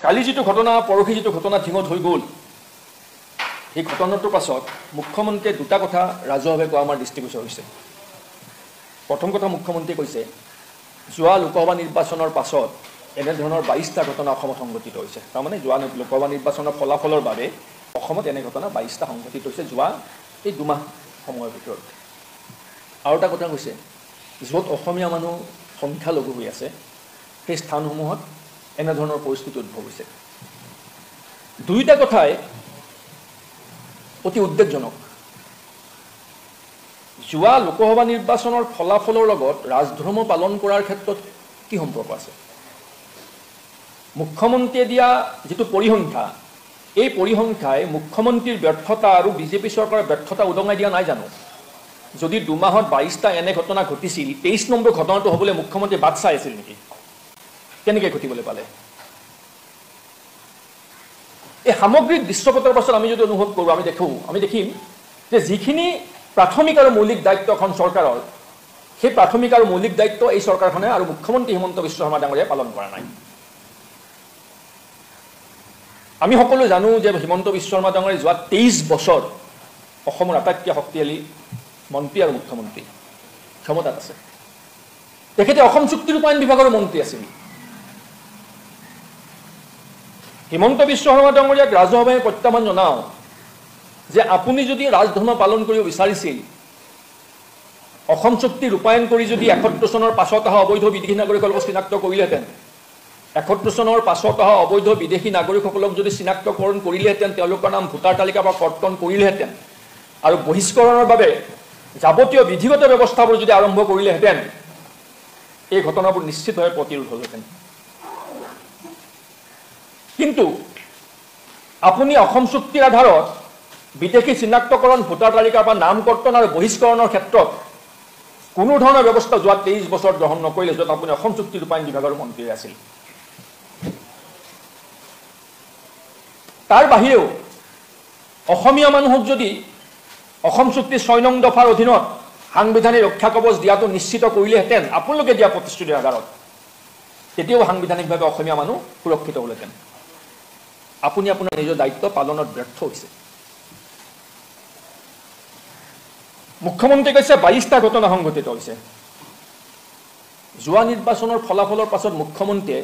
কালি যিটো ঘটনা পৰহি যিটো ঘটনা ঠিঙত হৈ গ'ল সেই ঘটনাটোৰ পাছত মুখ্যমন্ত্ৰীয়ে দুটা কথা ৰাজহুৱাভাৱে কোৱা আমাৰ দৃষ্টিগোচৰ হৈছে। প্ৰথম কথা মুখ্যমন্ত্ৰীয়ে কৈছে যোৱা লোকসভা নিৰ্বাচনৰ পাছত এনেধৰণৰ 22টা ঘটনা অসমত সংঘটিত হৈছে। তাৰমানে যোৱা লোকসভা নিৰ্বাচনৰ ফলাফলৰ বাবে অসমত এনে ঘটনা 22টা সংঘটিত হৈছে যোৱা এই দুমাহ সময়ৰ ভিতৰত। আৰু এটা কথা কৈছে য'ত অসমীয়া মানুহ সংখ্যালঘু হৈ আছে সেই স্থানসমূহত এনেধৰণৰ পৰিস্থিতি উদ্ভৱ হৈছে। দুয়োটা কথাই অতি উদ্বেগজনক। যোৱা লোকসভা নিৰ্বাচনৰ ফলাফলৰ লগত ৰাজধৰ্ম পালন কৰাৰ ক্ষেত্ৰত কি সম্পৰ্ক আছে? মুখ্যমন্ত্ৰীয়ে দিয়া যিটো পৰিসংখ্যা এই পৰিসংখ্যাই মুখ্যমন্ত্ৰীৰ ব্যৰ্থতা আৰু বিজেপি চৰকাৰৰ ব্যৰ্থতা উদঙাই দিয়া নাই জানো? যদি দুমাহত 22টা এনে ঘটনা ঘটিছিল 23 নম্বৰ ঘটনাটো হ'বলৈ মুখ্যমন্ত্ৰী বাট চাই আছিল নেকি? কেনেকৈ ঘটিবলৈ পালে? এই সামগ্ৰিক দৃশ্যপটৰ পাছত আমি যদি অনুভৱ কৰোঁ আমি দেখিম যে যিখিনি প্ৰাথমিক আৰু মৌলিক দায়িত্ব এখন চৰকাৰৰ সেই প্ৰাথমিক আৰু মৌলিক দায়িত্ব এই চৰকাৰখনে আৰু মুখ্যমন্ত্ৰী হিমন্ত বিশ্ব শৰ্মা ডাঙৰীয়াই পালন কৰা নাই। আমি সকলো জানো যে হিমন্ত বিশ্ব শৰ্মা ডাঙৰীয়াই যোৱা 23 বছৰ অসমৰ আটাইতকৈ শক্তিশালী মন্ত্ৰী আৰু মুখ্যমন্ত্ৰী ক্ষমতাত আছে। তেখেতে অসম চুক্তি ৰূপায়ণ বিভাগৰ মন্ত্ৰী আছিল। হিমন্ত বিশ্ব শৰ্মা ডাঙৰীয়াক ৰাজহুৱাভাৱে প্ৰত্যাহ্বান জনাওঁ যে আপুনি যদি ৰাজধৰ্ম পালন কৰিব বিচাৰিছিল অসম চুক্তি ৰূপায়ণ কৰি যদি 71 চনৰ পাছত অহা অবৈধ বিদেশী নাগৰিকসকলক চিনাক্ত কৰিলেহেঁতেন 71 চনৰ পাছত অহা অবৈধ বিদেশী নাগৰিকসকলক যদি চিনাক্তকৰণ কৰিলেহেঁতেন তেওঁলোকৰ নাম ভোটাৰ তালিকাৰ পৰা কৰ্তন কৰিলেহেঁতেন আৰু বহিষ্কৰণৰ বাবে যাৱতীয় বিধিগত ব্যৱস্থাবোৰ যদি আৰম্ভ কৰিলেহেঁতেন এই ঘটনাবোৰ নিশ্চিতভাৱে প্ৰতিৰোধ হ'লহেঁতেন। কিন্তু আপুনি অসম চুক্তিৰ আধাৰত বিদেশী চিনাক্তকৰণ ভোটাৰ তালিকাৰ পৰা নাম কৰ্তন আৰু বহিষ্কৰণৰ ক্ষেত্ৰত কোনো ধৰণৰ ব্যৱস্থা যোৱা 23 বছৰত গ্ৰহণ নকৰিলে য'ত আপুনি অসম চুক্তি ৰূপায়ণ বিভাগৰ মন্ত্ৰী আছিল। তাৰ বাহিৰেও অসমীয়া মানুহক যদি অসম চুক্তিৰ 6 নং দফাৰ অধীনত সাংবিধানিক ৰক্ষা কৱচ দিয়াটো নিশ্চিত কৰিলেহেঁতেন আপোনালোকে দিয়া প্ৰতিশ্ৰুতিৰ আধাৰত তেতিয়াও সাংবিধানিকভাৱে অসমীয়া মানুহ সুৰক্ষিত হ'লহেঁতেন। আপুনি আপোনাৰ নিজৰ দায়িত্ব পালনত ব্যৰ্থ হৈছে। মুখ্যমন্ত্ৰীয়ে কৈছে 22টা ঘটনা সংঘটিত হৈছে। যোৱা নিৰ্বাচনৰ ফলাফলৰ পাছত মুখ্যমন্ত্ৰীয়ে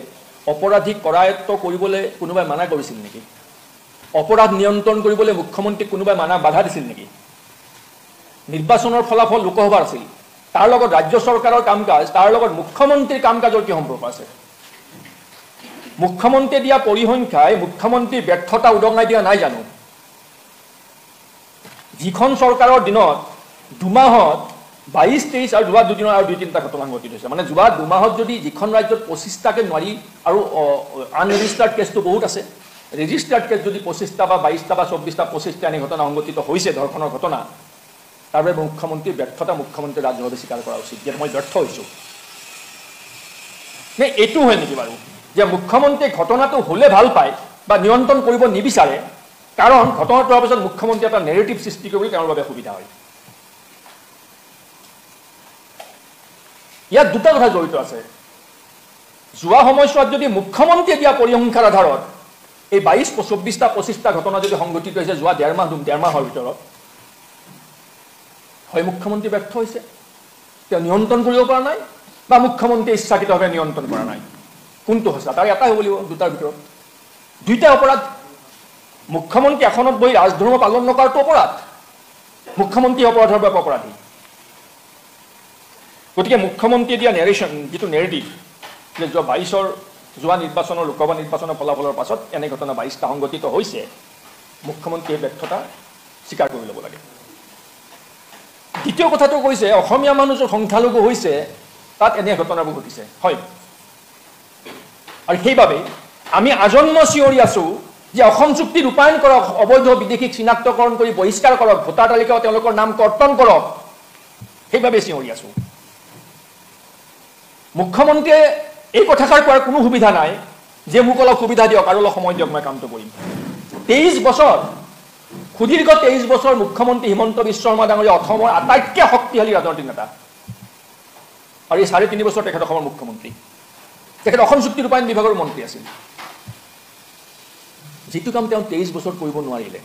অপৰাধীক কৰায়ত্ব কৰিবলৈ কোনোবাই মানা কৰিছিল নেকি? অপৰাধ নিয়ন্ত্ৰণ কৰিবলৈ মুখ্যমন্ত্ৰীক কোনোবাই বাধা দিছিল নেকি? নিৰ্বাচনৰ ফলাফল লোকসভাৰ আছিল তাৰ লগত ৰাজ্য চৰকাৰৰ কাম কাজ তাৰ লগত মুখ্যমন্ত্ৰীৰ কাম কাজৰ কি সম্পৰ্ক আছে? মুখ্যমন্ত্ৰীয়ে দিয়া পৰিসংখ্যাই মুখ্যমন্ত্ৰীৰ ব্যৰ্থতা উদঙাই দিয়া নাই জানো? যিখন চৰকাৰৰ দিনত দুমাহত 22-23 আৰু যোৱা দুদিনৰ আৰু 2-3টা ঘটনা সংঘটিত হৈছে মানে যোৱা দুমাহত যদি যিখন ৰাজ্যত 25টাকে নোৱাৰি আৰু আনৰেজিষ্টাৰ্ড কেছটো বহুত আছে ৰেজিষ্টাৰ্ড কেছ যদি 25টা বা 22টা বা 24টা 25টা এনে ঘটনা সংঘটিত হৈছে ধৰ্ষণৰ ঘটনা তাৰ বাবে মুখ্যমন্ত্ৰীৰ ব্যৰ্থতা মুখ্যমন্ত্ৰীয়ে ৰাজহুৱাভাৱে স্বীকাৰ কৰা উচিত যে মই ব্যৰ্থ হৈছোঁ। নে এইটো হয় নেকি বাৰু যে মুখ্যমন্ত্ৰীয়ে ঘটনাটো হ'লে ভাল পায় বা নিয়ন্ত্ৰণ কৰিব নিবিচাৰে কাৰণ ঘটনাটো হোৱাৰ পিছত মুখ্যমন্ত্ৰীয়ে এটা নেৰেটিভ সৃষ্টি কৰিবলৈ তেওঁৰ বাবে সুবিধা হয়। ইয়াত দুটা কথা জড়িত আছে। যোৱা সময়ছোৱাত যদি মুখ্যমন্ত্ৰীয়ে দিয়া পৰিসংখ্যাৰ আধাৰত এই 22-24টা 25টা ঘটনা যদি সংঘটিত হৈছে যোৱা ডেৰ মাহৰ ভিতৰত হয় মুখ্যমন্ত্ৰী ব্যৰ্থ হৈছে তেওঁ নিয়ন্ত্ৰণ কৰিব পৰা নাই বা মুখ্যমন্ত্ৰীয়ে ইচ্ছাকৃতভাৱে নিয়ন্ত্ৰণ কৰা নাই। কোনটো সঁচা তাৰ এটাই হ'ব লাগিব দুটাৰ ভিতৰত। দুইটা অপৰাধ। মুখ্যমন্ত্ৰী আসনত বহি ৰাজধৰ্ম পালন নকৰাটো অপৰাধ মুখ্যমন্ত্ৰী অপৰাধৰ বাবে অপৰাধী। গতিকে মুখ্যমন্ত্ৰীয়ে দিয়া নেৰেশ্যন যিটো নেৰেটিভ যে যোৱা নিৰ্বাচনৰ লোকসভা নিৰ্বাচনৰ ফলাফলৰ পাছত এনে ঘটনা 22টা সংঘটিত হৈছে মুখ্যমন্ত্ৰীয়ে ব্যৰ্থতা স্বীকাৰ কৰি ল'ব লাগে। দ্বিতীয় কথাটো কৈছে অসমীয়া মানুহ য'ত সংখ্যালঘু হৈছে তাত এনে ঘটনাবোৰ ঘটিছে হয় আৰু সেইবাবে আমি আজন্ম চিঞৰি আছোঁ যে অসম চুক্তি ৰূপায়ণ কৰক অবৈধ বিদেশীক চিনাক্তকৰণ কৰি বহিষ্কাৰ কৰক ভোটাৰ তালিকাত তেওঁলোকৰ নাম কৰ্তন কৰক সেইবাবে চিঞৰি আছোঁ। মুখ্যমন্ত্ৰীয়ে এই কথাষাৰ কোৱাৰ কোনো সুবিধা নাই যে মোক অলপ সুবিধা দিয়ক আৰু অলপ সময় দিয়ক মই কামটো কৰিম। 23 বছৰ সুদীৰ্ঘ 23 বছৰ মুখ্যমন্ত্ৰী হিমন্ত বিশ্ব শৰ্মা ডাঙৰীয়া অসমৰ আটাইতকৈ শক্তিশালী ৰাজনৈতিক নেতা আৰু এই 3.5 বছৰ তেখেত অসমৰ মুখ্যমন্ত্ৰী তেখেত অসম চুক্তি ৰূপায়ণ বিভাগৰ মন্ত্ৰী আছিল। যিটো কাম তেওঁ 23 বছৰ কৰিব নোৱাৰিলে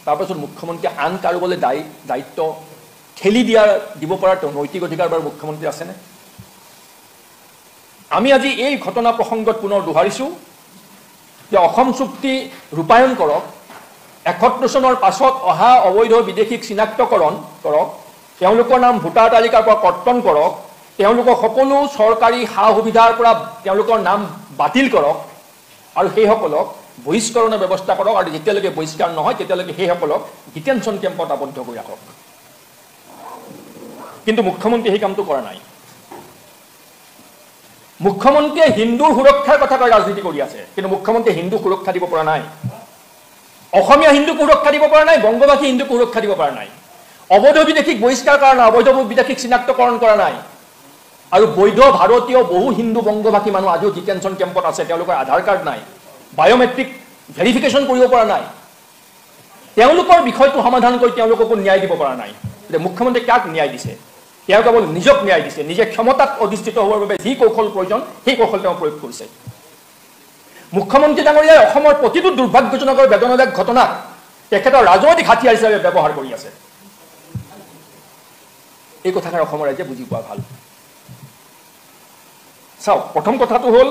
তাৰপাছত মুখ্যমন্ত্ৰীয়ে আন কাৰোবালৈ দায়িত্ব ঠেলি দিব পৰা নৈতিক অধিকাৰ বাৰু মুখ্যমন্ত্ৰী আছেনে? আমি আজি এই ঘটনা প্ৰসংগত পুনৰ দোহাৰিছোঁ যে অসম চুক্তি ৰূপায়ণ কৰক, 71 চনৰ পাছত অহা অবৈধ বিদেশীক চিনাক্তকৰণ কৰক, তেওঁলোকৰ নাম ভোটাৰ তালিকাৰ পৰা কৰ্তন কৰক, তেওঁলোকৰ সকলো চৰকাৰী সা সুবিধাৰ পৰা তেওঁলোকৰ নাম বাতিল কৰক আৰু সেইসকলক বহিষ্কৰণৰ ব্যৱস্থা কৰক আৰু যেতিয়ালৈকে বহিষ্কাৰ নহয় তেতিয়ালৈকে সেইসকলক ডিটেনশ্যন কেম্পত আবদ্ধ কৰি ৰাখক। কিন্তু মুখ্যমন্ত্ৰীয়ে সেই কামটো কৰা নাই। মুখ্যমন্ত্ৰীয়ে হিন্দুৰ সুৰক্ষাৰ কথা কৈ ৰাজনীতি কৰি আছে, কিন্তু মুখ্যমন্ত্ৰীয়ে হিন্দুক সুৰক্ষা দিব পৰা নাই। অসমীয়া হিন্দুক সুৰক্ষা দিব পৰা নাই, বংগবাসী হিন্দুক সুৰক্ষা দিব পৰা নাই, অবৈধ বিদেশীক বহিষ্কাৰ কৰা নাই, অবৈধ বিদেশীক চিনাক্তকৰণ কৰা নাই আৰু বৈধ ভাৰতীয় বহু হিন্দু বংগবাসী মানুহ আজিও ডিটেনশ্যন কেম্পত আছে, তেওঁলোকৰ আধাৰ কাৰ্ড নাই, বায়োমেট্ৰিক ভেৰিফিকেশ্যন কৰিব পৰা নাই, তেওঁলোকৰ বিষয়টো সমাধান কৰি তেওঁলোককো ন্যায় দিব পৰা নাই। যে মুখ্যমন্ত্ৰীয়ে কাক ন্যায় দিছে? তেওঁ কেৱল নিজক ন্যায় দিছে, নিজে ক্ষমতাত অধিষ্ঠিত হোৱাৰ বাবে যি কৌশল প্ৰয়োজন সেই কৌশল তেওঁ প্ৰয়োগ কৰিছে। মুখ্যমন্ত্ৰী ডাঙৰীয়াই অসমৰ প্ৰতিটো দুৰ্ভাগ্যজনক আৰু বেদনাদায়ক ঘটনাক তেখেতৰ ৰাজনৈতিক হাতিয়াৰ হিচাপে ব্যৱহাৰ কৰি আছে। এই কথাষাৰ অসমৰ ৰাইজে বুজি পোৱা ভাল। চাওক, প্ৰথম কথাটো হ'ল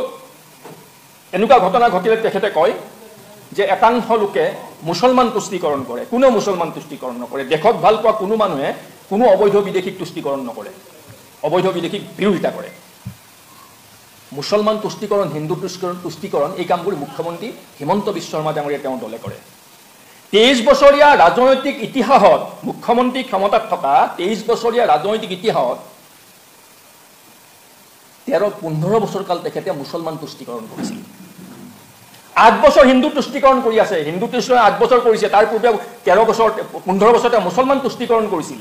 এনেকুৱা ঘটনা ঘটিলে তেখেতে কয় যে একাংশ লোকে মুছলমান তুষ্টিকৰণ কৰে। কোনেও মুছলমান তুষ্টিকৰণ নকৰে। দেশক ভাল পোৱা কোনো মানুহে কোনো অবৈধ বিদেশীক তুষ্টিকৰণ নকৰে, অবৈধ বিদেশীক বিৰোধিতা কৰে। মুছলমান তুষ্টিকৰণ, হিন্দু তুষ্টিকৰণ এই কামবোৰ মুখ্যমন্ত্ৰী হিমন্ত বিশ্ব শৰ্মা ডাঙৰীয়াই তেওঁৰ দলে কৰে। 23 বছৰীয়া ৰাজনৈতিক ইতিহাসত মুখ্যমন্ত্ৰী ক্ষমতাত থকা 23 বছৰীয়া ৰাজনৈতিক ইতিহাসত 13-15 বছৰ কাল তেখেতে মুছলমান তুষ্টিকৰণ কৰিছিল। 8 বছৰ হিন্দু তুষ্টিকৰণ কৰি আছে, হিন্দু তুষ্টিকৰণ 8 বছৰ কৰিছে, তাৰ পূৰ্বে 15 বছৰ মুছলমান তুষ্টিকৰণ কৰিছিল।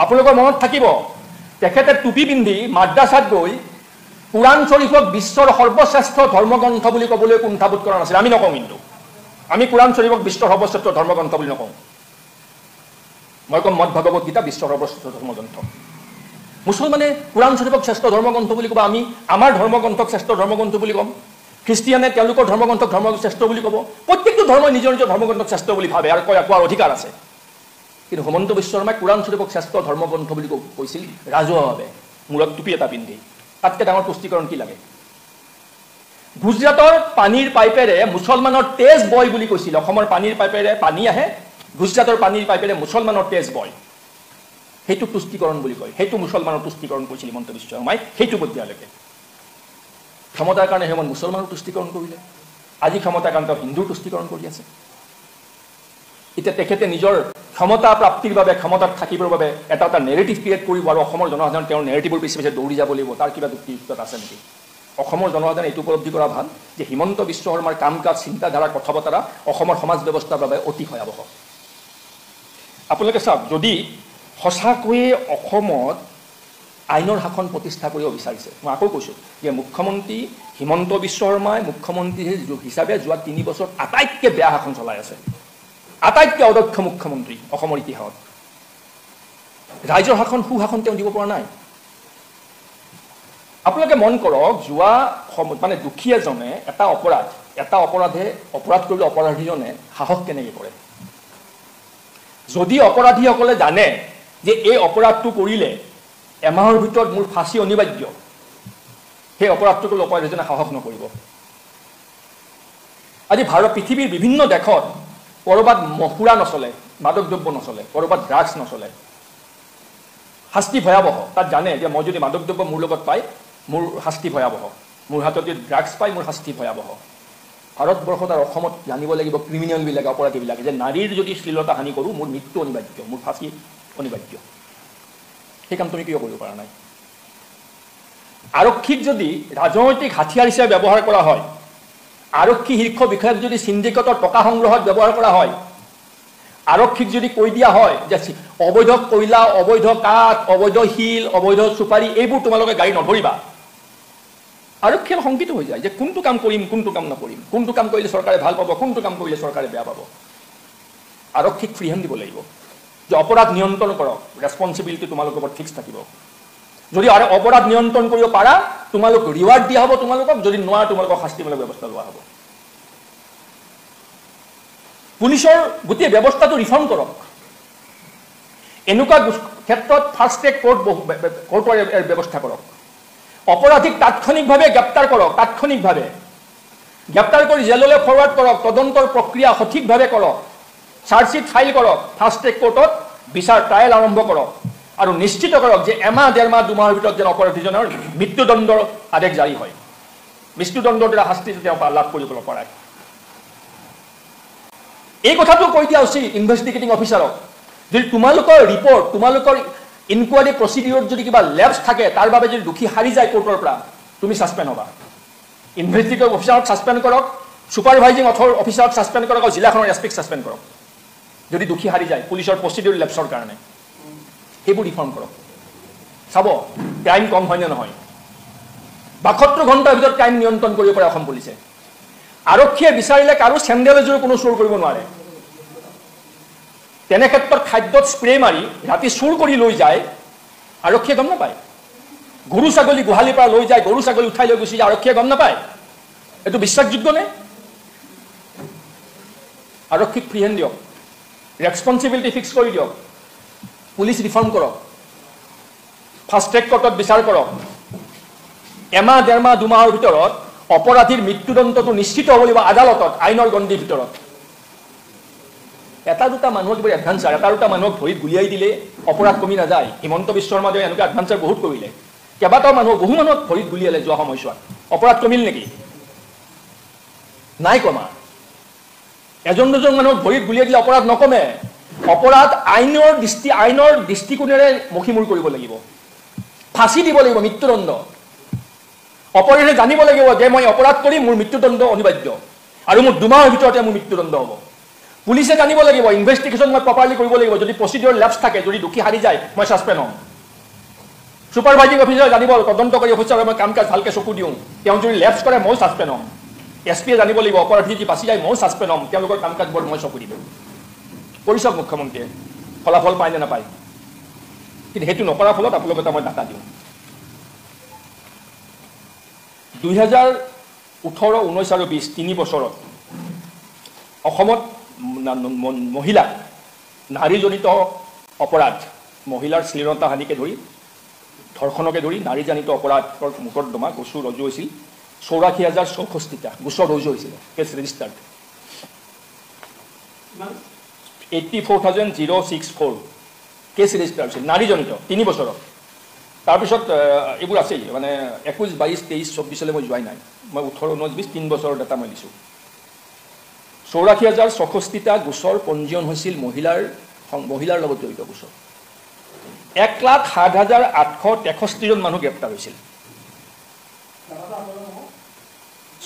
আপোনালোকৰ মনত থাকিব তেখেতে টুপি পিন্ধি মাদ্ৰাছাত গৈ কুৰাণ শ্বৰীফক বিশ্বৰ সৰ্বশ্ৰেষ্ঠ ধৰ্মগ্ৰন্থ বুলি ক'বলৈ কুণ্ঠাবোধ কৰা নাছিল। আমি নকওঁ, কিন্তু আমি কুৰাণ শ্বৰীফক বিশ্বৰ সৰ্বশ্ৰেষ্ঠ ধৰ্মগ্ৰন্থ বুলি নকওঁ। মই কম মদ ভাগৱত গীতা বিশ্বৰ সৰ্বশ্ৰেষ্ঠ ধৰ্মগ্ৰন্থ। মুছলমানে কুৰাণ শ্বৰীফক শ্ৰেষ্ঠ ধৰ্মগ্ৰন্থ বুলি ক'ব, আমি আমাৰ ধৰ্মগ্ৰন্থক শ্ৰেষ্ঠ ধৰ্মগ্ৰন্থ বুলি ক'ম। খ্ৰীষ্টিয়ানে তেওঁলোকৰ ধৰ্মগ্ৰন্থক শ্ৰেষ্ঠ বুলি ক'ব। প্ৰত্যেকটো ধৰ্মই নিজৰ নিজৰ ধৰ্মগ্ৰন্থক শ্ৰেষ্ঠ বুলি ভাবে আৰু কোৱাৰ অধিকাৰ আছে। কিন্তু হিমন্ত বিশ্ব শৰ্মাই কুৰাণ শ্বৰীফক শ্ৰেষ্ঠ ধৰ্মগ্ৰন্থ বুলি কৈছিল ৰাজহুৱাভাৱে, মূৰত টুপি এটা পিন্ধি। তাতকৈ ডাঙৰ তুষ্টিকৰণ কি লাগে? গুজৰাটৰ পানীৰ পাইপেৰে মুছলমানৰ তেজ বয় বুলি কৈছিল। অসমৰ পানীৰ পাইপেৰে পানী আহে, গুজৰাটৰ পানীৰ পাইপেৰে মুছলমানৰ তেজ বয়, সেইটো তুষ্টিকৰণ বুলি কয়। সেইটো মুছলমানৰ তুষ্টিকৰণ কৰিছিল হিমন্ত বিশ্ব শৰ্মাই সেইটো পৰ্যায়লৈকে। ক্ষমতাৰ কাৰণে হেমন্ত মুছলমানৰ তুষ্টিকৰণ কৰিলে, আজি ক্ষমতাৰ কাৰণে তেওঁ হিন্দুৰ তুষ্টিকৰণ কৰি আছে। এতিয়া তেখেতে নিজৰ ক্ষমতা প্ৰাপ্তিৰ বাবে, ক্ষমতাত থাকিবৰ বাবে এটা নেৰেটিভ ক্ৰিয়েট কৰিব আৰু অসমৰ জনসাধাৰণ তেওঁৰ নেৰেটিভৰ পিছে পিছে দৌৰি যাব লাগিব, তাৰ কিবা যুক্তিযুক্ততা আছে নেকি? অসমৰ জনসাধাৰণে এইটো উপলব্ধি কৰা ভাল যে হিমন্ত বিশ্ব শৰ্মাৰ কাম কাজ, চিন্তাধাৰা, কথা বতৰা অসমৰ সমাজ ব্যৱস্থাৰ বাবে অতি ভয়াৱহ। আপোনালোকে চাওক, যদি সঁচাকৈয়ে অসমত আইনৰ শাসন প্ৰতিষ্ঠা কৰিব বিচাৰিছে, মই আকৌ কৈছোঁ যে মুখ্যমন্ত্ৰী হিমন্ত বিশ্ব শৰ্মাই মুখ্যমন্ত্ৰী হিচাপে যোৱা 3 বছৰত আটাইতকৈ বেয়া শাসন চলাই আছে, আটাইতকৈ অদক্ষ মুখ্যমন্ত্ৰী অসমৰ ইতিহাসত। ৰাইজৰ শাসন, সুশাসন তেওঁ দিব পৰা নাই। আপোনালোকে মন কৰক, যোৱা মানে দুখী এজনে এটা অপৰাধ কৰিলে অপৰাধীজনে সাহস কেনেকৈ কৰে? যদি অপৰাধীসকলে জানে যে এই অপৰাধটো কৰিলে এমাহৰ ভিতৰত মোৰ ফাঁচী অনিবাৰ্য, সেই অপৰাধটো কৰিলে অপৰাধীজনে সাহস নকৰিব। আজি পৃথিৱীৰ বিভিন্ন দেশত ক'ৰবাত সুৰা নচলে, মাদক দ্ৰব্য নচলে, ক'ৰবাত ড্ৰাগছ নচলে, শাস্তি ভয়াৱহ। তাত জানে যে মই যদি মাদক দ্ৰব্য মোৰ লগত পাই মোৰ শাস্তি ভয়াৱহ, মোৰ হাতত যদি ড্ৰাগছ পাই মোৰ শাস্তি ভয়াৱহ। ভাৰতবৰ্ষত আৰু অসমত জানিব লাগিব ক্ৰিমিনেলবিলাকে, অপৰাধীবিলাকে, যে নাৰীৰ যদি শ্লীলতা হানি কৰোঁ মোৰ মৃত্যু অনিবাৰ্য, মোৰ ফাঁচী অনিবাৰ্য। সেই কাম তুমি কিয় কৰিব পৰা নাই? আৰক্ষীক যদি ৰাজনৈতিক হাতিয়াৰ হিচাপে ব্যৱহাৰ কৰা হয়, আৰক্ষী শীৰ্ষ বিষয়াক যদি চিণ্ডিকেটৰ টকা সংগ্ৰহত ব্যৱহাৰ কৰা হয়, আৰক্ষীক যদি কৈ দিয়া হয় যে অবৈধ কয়লা, অবৈধ কাঠ, অবৈধ শিল, অবৈধ চুপাৰী এইবোৰ তোমালোকে গাড়ী নধৰিবা, আৰক্ষী শংকিত হৈ যায় যে কোনটো কাম কৰিম, কোনটো কাম নকৰিম, কোনটো কাম কৰিলে চৰকাৰে ভাল পাব, কোনটো কাম কৰিলে চৰকাৰে বেয়া পাব। আৰক্ষীক ফ্ৰী হেণ্ড দিব লাগিব যে অপৰাধ নিয়ন্ত্ৰণ কৰক, ৰেছপনচিবিলিটি তোমালোকৰ ওপৰত ফিক্স থাকিব। যদি অপৰাধ নিয়ন্ত্ৰণ কৰিব পাৰা তোমালোক ৰিৱাৰ্ড দিয়া হ'ব তোমালোকক, যদি নোৱাৰা তোমালোকক শাস্তিমূলক ব্যৱস্থা লোৱা হ'ব। পুলিচৰ গোটেই ব্যৱস্থাটো ৰিফৰ্ম কৰক। এনেকুৱা ক্ষেত্ৰত ফাষ্ট ট্ৰেক কোৰ্টৰ ব্যৱস্থা কৰক। অপৰাধীক তাৎক্ষণিকভাৱে গ্ৰেপ্তাৰ কৰক, তাৎক্ষণিকভাৱে গ্ৰেপ্তাৰ কৰি জেললৈ ফৰৱাৰ্ড কৰক, তদন্তৰ প্ৰক্ৰিয়া সঠিকভাৱে কৰক, চাৰ্জশ্বিট ফাইল কৰক, ফাষ্ট ট্ৰেক কোৰ্টত বিচাৰ ট্ৰায়েল আৰম্ভ কৰক আৰু নিশ্চিত কৰক যে এমাহ, 1.5 মাহ, 2 মাহৰ ভিতৰত যেন অপৰাধীজনৰ মৃত্যুদণ্ডৰ আদেশ জাৰি হয়, মৃত্যুদণ্ডৰ দ্বাৰা শাস্তি তেওঁ লাভ কৰিব পাৰে। এই কথাটো কৈ দিয়া উচিত ইনভেষ্টিগেটিং অফিচাৰক, যদি তোমালোকৰ ৰিপৰ্ট, তোমালোকৰ ইনকুৱাৰী প্ৰচিডিউৰত যদি কিবা লেপছ থাকে, তাৰ বাবে যদি দোষী হাৰি যায় কোৰ্টৰ পৰা, তুমি ছাছপেণ্ড হ'বা। ইনভেষ্টিগেটিং অফিচাৰক ছাছপেণ্ড কৰক, ছুপাৰভাইজিং অফিচাৰক ছাছপেণ্ড কৰক আৰু জিলাখনৰ এছপিক ছাছপেণ্ড কৰক যদি দোষী হাৰি যায় পুলিচৰ প্ৰচিডিউৰ লেপছৰ কাৰণে। সেইবোৰ ৰিফৰ্ম কৰক, চাব ক্ৰাইম কম হয়নে নহয়। 72 ঘণ্টাৰ ভিতৰত ক্ৰাইম নিয়ন্ত্ৰণ কৰিব পাৰে অসম পুলিচে। আৰক্ষীয়ে বিচাৰিলে কাৰো চেণ্ডেল এযোৰ কোনো চুৰ কৰিব নোৱাৰে। তেনে ক্ষেত্ৰত খাদ্যত স্প্ৰে মাৰি ৰাতি চুৰ কৰি লৈ যায়, আৰক্ষীয়ে গম নাপায়। গৰু ছাগলী গোহালিৰ পৰা লৈ যায়, গৰু ছাগলী উঠাই লৈ গুচি যায়, আৰক্ষীয়ে গম নাপায়। এইটো বিশ্বাসযোগ্য নে? আৰক্ষীক ফ্ৰী হেণ্ড দিয়ক, ৰেছপন্সিবিলিটি ফিক্স কৰি দিয়ক, পুলিচ ৰিফৰ্ম কৰক, ফাষ্ট ট্ৰেক কোৰ্টত বিচাৰ কৰক। এমাহ, 1.5 মাহ, 2 মাহৰ ভিতৰত অপৰাধীৰ মৃত্যুদণ্ডটো নিশ্চিত হ'ব লাগিব আদালতত, আইনৰ গণ্ডিৰ ভিতৰত। এটা দুটা মানুহক কিবা এডভান্সাৰ, এটা দুটা মানুহক ভৰিত গুলিয়াই দিলে অপৰাধ কমি নাযায়। হিমন্ত বিশ্ব শৰ্মাদেৱে এনেকুৱা এডভান্সাৰ বহুত কৰিলে, কেইবাটাও মানুহক, বহু মানুহক ভৰিত গুলিয়ালে যোৱা সময়ছোৱাত। অপৰাধ কমিল নেকি? নাই কমা। এজন দুজন মানুহক ভৰিত গুলিয়াই দিলে অপৰাধ নকমে। অপৰাধ আইনৰ দৃষ্টিকোণেৰে মষিমূৰ কৰিব লাগিব, ফাঁচি দিব লাগিব, মৃত্যুদণ্ড। অপৰাধীয়ে জানিব লাগিব যে মই অপৰাধ কৰি মোৰ মৃত্যুদণ্ড অনিবাৰ্য আৰু মোৰ 2 মাহৰ ভিতৰতে মোৰ মৃত্যুদণ্ড হ'ব। পুলিচে জানিব লাগিব, ইনভেষ্টিগেশ্যন মই প্ৰপাৰলি কৰিব লাগিব, যদি প্ৰচিডিউৰ লেপছ থাকে, যদি দোষী হাৰি যায় মই ছাছপেণ্ড হ'ম। ছুপাৰভাইজিং অফিচাৰ জানিব, তদন্তকাৰী অফিচাৰে মই কাম কাজ ভালকৈ চকু দিওঁ, তেওঁ যদি লেপছ কৰে ময়ো ছাছপেণ্ড হ'ম। এছপিয়ে জানিব লাগিব, অপৰাধী যদি বাচি যায় ময়ো ছাছপেণ্ড হ'ম, তেওঁলোকৰ কাম কাজবোৰ মই চকু দিম। কৰি চাওক মুখ্যমন্ত্ৰীয়ে ফলাফল পায় নে নাপায়। কিন্তু সেইটো নকৰাৰ ফলত আপোনালোকক এটা মই ডাটা দিওঁ। 2018, 19 আৰু 20 3 বছৰত অসমত মহিলা নাৰীজনিত অপৰাধ, মহিলাৰ শ্লীলতা হানিকে ধৰি, ধৰ্ষণকে ধৰি নাৰীজনিত অপৰাধৰ মোকদ্দমা গোচৰ ৰুজু হৈছিল 84,064টা গোচৰ ৰুজু হৈছিল, কেছ ৰেজিষ্টাৰ্ড 84,064 কেছ ৰেজিষ্টাৰ হৈছিল নাৰীজনিত 3 বছৰত। তাৰপিছত এইবোৰ আছেই, মানে 21, 22, 23, 24 মই যোৱাই নাই, মই 18, 19, 20 3 বছৰৰ ডাটা মই দিছোঁ। 84,064টা গোচৰ পঞ্জীয়ন হৈছিল মহিলাৰ লগত জড়িত গোচৰ। 1,07,863জন মানুহ গ্ৰেপ্তাৰ হৈছিল।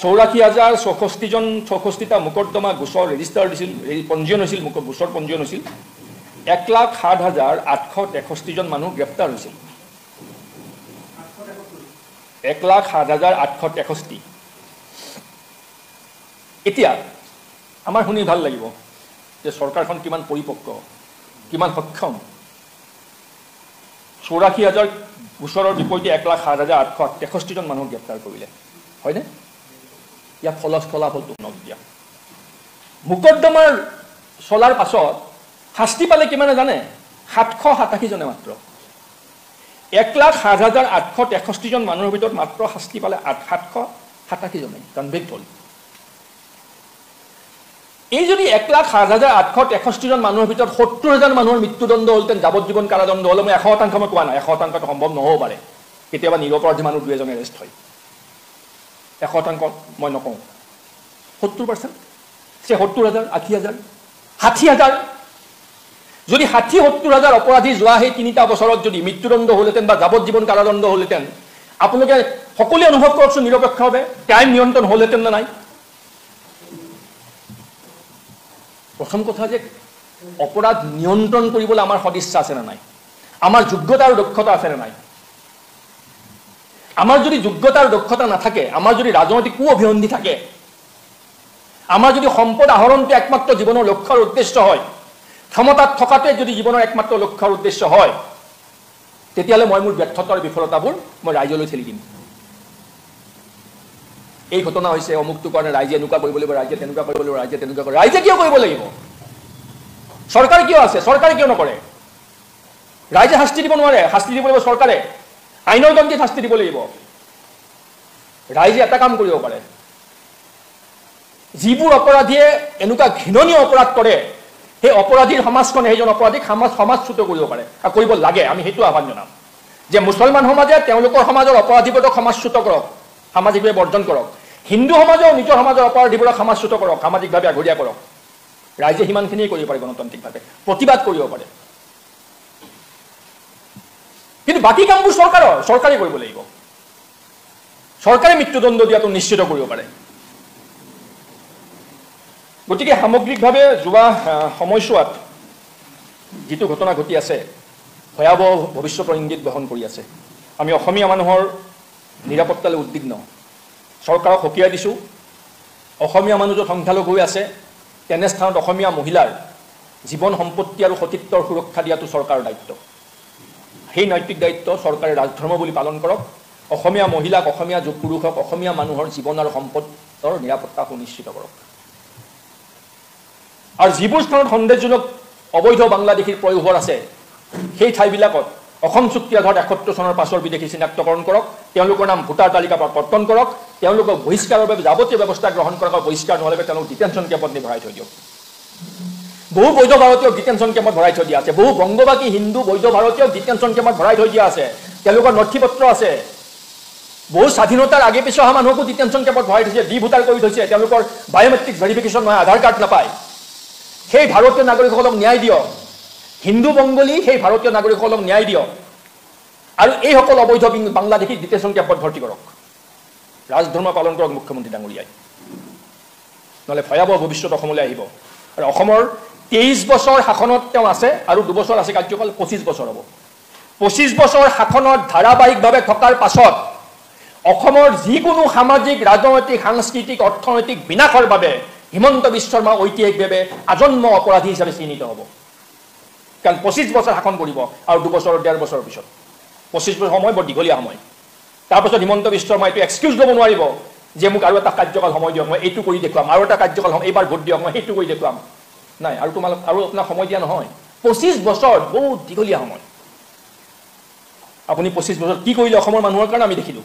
84,064টা মোকদ্দমা গোচৰ ৰেজিষ্টাৰ দিছিল, পঞ্জীয়ন হৈছিল, গোচৰ পঞ্জীয়ন হৈছিল। 1,07,863জন মানুহ গ্ৰেপ্তাৰ হৈছিল। 1,07,863। এতিয়া আমাৰ শুনি ভাল লাগিব যে চৰকাৰখন কিমান পৰিপক্ক, কিমান সক্ষম। 84,000 গোচৰৰ বিপৰীতে 1,07,863জন মানুহক গ্ৰেপ্তাৰ কৰিলে, হয়নে? ইয়াক ফলাফলটো নক দিয়া। মোকদ্দমাৰ চলাৰ পাছত শাস্তি পালে কিমানে জানে? 787জনে মাত্ৰ। 1,07,863জন মানুহৰ ভিতৰত মাত্ৰ শাস্তি পালে 787জনে কনভিক্ট হ'ল। এই যদি 1,07,863জন মানুহৰ ভিতৰত 70,000 মানুহৰ মৃত্যুদণ্ড হ'লহেঁতেন, যাৱজ্জীৱন কাৰাদণ্ড হ'লে, মই 100% মই কোৱা নাই, 100%টো সম্ভৱ নহ'ব পাৰে, কেতিয়াবা নিৰপৰাধী মানুহ 2-এজন এৰেষ্ট হয়, 100% মই নকওঁ। 70%, 70,000, 80,000, 60,000, যদি 60-70,000 অপৰাধী যোৱা সেই 3টা বছৰত যদি মৃত্যুদণ্ড হ'লহেঁতেন বা যাৱজ্জীৱন কাৰাদণ্ড হ'লহেঁতেন, আপোনালোকে সকলোৱে অনুভৱ কৰকচোন নিৰপেক্ষভাৱে ক্ৰাইম নিয়ন্ত্ৰণ হ'লহেঁতেন নে নাই? প্ৰথম কথা যে অপৰাধ নিয়ন্ত্ৰণ কৰিবলৈ আমাৰ সদিচ্ছা আছে নে নাই, আমাৰ যোগ্যতা আৰু দক্ষতা আছে নে নাই। আমাৰ যদি যোগ্যতা আৰু দক্ষতা নাথাকে, আমাৰ যদি ৰাজনৈতিক অভিসন্ধি থাকে, আমাৰ যদি সম্পদ আহৰণটো একমাত্ৰ জীৱনৰ লক্ষ্য আৰু উদ্দেশ্য হয়, ক্ষমতাত থকাটোৱে যদি জীৱনৰ একমাত্ৰ লক্ষ্য আৰু উদ্দেশ্য হয়, তেতিয়াহ'লে মই মোৰ ব্যৰ্থতা আৰু বিফলতাবোৰ মই ৰাইজলৈ ঠেলি দিম। এই ঘটনা হৈছে অমুকটো কাৰণে ৰাইজে এনেকুৱা কৰিব লাগিব, ৰাইজে তেনেকুৱা কৰিব লাগিব, ৰাইজে তেনেকুৱা কৰিব, ৰাইজে কিয় কৰিব লাগিব? চৰকাৰ কিয় আছে? চৰকাৰে কিয় নকৰে? ৰাইজে শাস্তি দিব নোৱাৰে, শাস্তি দিব লাগিব চৰকাৰে, আইনৰ গন্তিত শাস্তি দিব লাগিব। ৰাইজে এটা কাম কৰিব পাৰে, যিবোৰ অপৰাধীয়ে এনেকুৱা ঘৃণনীয় অপৰাধ কৰে সেই অপৰাধীৰ সমাজখনে সেইজন অপৰাধীক সমাজচ্যুত কৰিব পাৰে আৰু কৰিব লাগে। আমি সেইটো আহ্বান জনাম যে মুছলমান সমাজে তেওঁলোকৰ সমাজৰ অপৰাধীবোৰক সমাজচ্যুত কৰক, সামাজিকভাৱে বৰ্জন কৰক। হিন্দু সমাজেও নিজৰ সমাজৰ অপৰাধীবোৰক সমাজচ্যুত কৰক, সামাজিকভাৱে আঘৰীয়া কৰক। ৰাইজে সিমানখিনিয়ে কৰিব পাৰে, গণতান্ত্ৰিকভাৱে প্ৰতিবাদ কৰিব পাৰে। কিন্তু বাকী কামবোৰ চৰকাৰে কৰিব লাগিব। চৰকাৰে মৃত্যুদণ্ড দিয়াটো নিশ্চিত কৰিব পাৰে। গতিকে সামগ্ৰিকভাৱে যোৱা সময়ছোৱাত যিটো ঘটনা ঘটি আছে ভয়াৱহ ভৱিষ্যতৰ ইংগিত বহন কৰি আছে। আমি অসমীয়া মানুহৰ নিৰাপত্তালৈ উদ্বিগ্ন। চৰকাৰক সকীয়াই দিছোঁ, অসমীয়া মানুহ য'ত সংখ্যালঘু হৈ আছে তেনে স্থানত অসমীয়া মহিলাৰ জীৱন সম্পত্তি আৰু সতীত্বৰ সুৰক্ষা দিয়াটো চৰকাৰৰ দায়িত্ব। সেই নৈতিক দায়িত্ব চৰকাৰে ৰাজধৰ্ম বুলি পালন কৰক। অসমীয়া মহিলাক, অসমীয়া পুৰুষক, অসমীয়া মানুহৰ জীৱন আৰু সম্পদৰ নিৰাপত্তা সুনিশ্চিত কৰক। আৰু যিবোৰ স্থানত সন্দেহজনক অবৈধ বাংলাদেশীৰ প্ৰয়োগ আছে সেই ঠাইবিলাকত অসম চুক্তি আধাৰত ৭১ চনৰ পাছৰ বিদেশী চিনাক্তকৰণ কৰক, তেওঁলোকৰ নাম ভোটাৰ তালিকাৰ পৰা কৰ্তন কৰক, তেওঁলোকক বহিষ্কাৰৰ বাবে যাৱতীয় ব্যৱস্থা গ্ৰহণ কৰক, বহিষ্কাৰ নহ'লে তেওঁলোক ডিটেনশ্যন কেম্পত নি ভৰাই থৈ দিয়ক। বহু বৈধ ভাৰতীয় ডিটেনশ্যন কেম্পত ভৰাই থৈ দিয়া আছে, বহু বংগবাসী হিন্দু বৈধ ভাৰতীয় ডিটেনশ্যন কেম্পত ভৰাই থৈ দিয়া আছে, তেওঁলোকৰ নথি পত্ৰ আছে। বহু স্বাধীনতাৰ আগে পিছে অহা মানুহকো ডিটেনশ্যন কেম্পত ভৰাই থৈছে, ডি ভোটাৰ কৰি থৈছে, তেওঁলোকৰ বায়'মেট্ৰিক ভেৰিফিকেশ্যন নহয়, আধাৰ কাৰ্ড নাপায়। সেই ভাৰতীয় নাগৰিকসকলক ন্যায় দিয়ক, হিন্দু বংগলী সেই ভাৰতীয় নাগৰিকসকলক ন্যায় দিয়ক আৰু এইসকল অবৈধ বাংলাদেশী ডিটেনশ্যন কেম্পত ভৰ্তি কৰক। ৰাজধৰ্ম পালন কৰক মুখ্যমন্ত্ৰী ডাঙৰীয়াই, নহ'লে ভয়াৱহ ভৱিষ্যত অসমলৈ আহিব। আৰু অসমৰ 23 বছৰ শাসনত তেওঁ আছে আৰু 2 বছৰ আছে কাৰ্যকাল, 25 বছৰ হ'ব। 25 বছৰ শাসনত ধাৰাবাহিকভাৱে থকাৰ পাছত অসমৰ যিকোনো সামাজিক, ৰাজনৈতিক, সাংস্কৃতিক, অৰ্থনৈতিক বিনাশৰ বাবে হিমন্ত বিশ্ব শৰ্মা ঐতিহাসিকভাৱে আজন্ম অপৰাধী হিচাপে চিহ্নিত হ'ব। কাৰণ 25 বছৰ শাসন কৰিব আৰু 2 বছৰ 1.5 বছৰৰ পিছত 25 বছৰ সময় বৰ দীঘলীয়া সময়। তাৰপাছত হিমন্ত বিশ্ব শৰ্মা এইটো এক্সকিউজ ল'ব নোৱাৰিব যে মোক আৰু এটা কাৰ্যকাল সময় দিয়ক, মই এইটো কৰি দেখুৱাম, আৰু এটা কাৰ্যকাল এইবাৰ ভোট দিয়ক, মই সেইটো কৰি দেখুৱাম। নাই, আৰু আপোনাক সময় দিয়া নহয়। 25 বছৰ বহুত দীঘলীয়া সময়। আপুনি 25 বছৰ কি কৰিলে অসমৰ মানুহৰ কাৰণে আমি দেখিলোঁ।